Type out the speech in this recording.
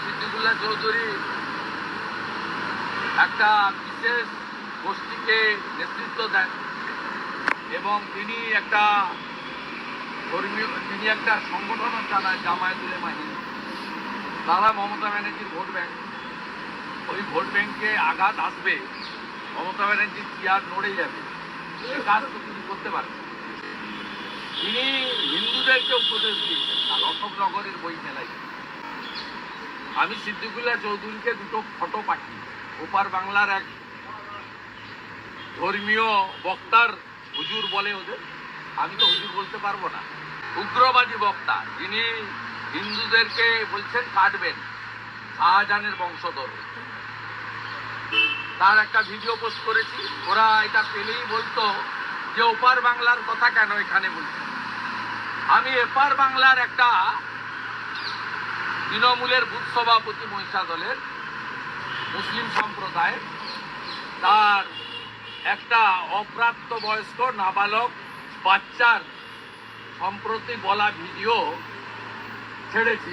সিদ্দিকুল্লাহ চৌধুরী একটা বিশেষ গোষ্ঠীকে নেতৃত্ব দেন এবং তিনি একটা সংগঠন চালায় জামায়াত উলামা হিন্দ। তারা মমতা ব্যানার্জির ভোট ব্যাংক, ওই ভোট ব্যাংকে আঘাত আসবে, মমতা ব্যানার্জির চেয়ার নড়ে যাবে, সে কাজ তো তিনি করতে পারেন। তিনি হিন্দুদেরকে উপদেশ দিয়েছেন কাল অশোকনগরের বই মেলায়। আমি সিদ্দিকুল্লাহ চৌধুরীকে দুটো ফটো পাঠিয়ে, ওপার বাংলার এক ধর্মীয় বক্তার, হুজুর বলে ওদের, আমি তো হুজুর বলতে পারবো না, উগ্রবাদী বক্তা, যিনি হিন্দুদেরকে বলছেন কাটবেন, শাহজাহানের বংশধর, তার একটা ভিডিও পোস্ট করেছি। ওরা এটা পেলেই বলতো যে ওপার বাংলার কথা কেন এখানে বলছে। আমি এপার বাংলার একটা তৃণমূলের বুথ সভাপতি মহিষা দলের মুসলিম সম্প্রদায়ের, তার একটা অপ্রাপ্ত বয়স্ক নাবালক বাচ্চার সম্প্রতি বলা ভিডিও ছেড়েছি।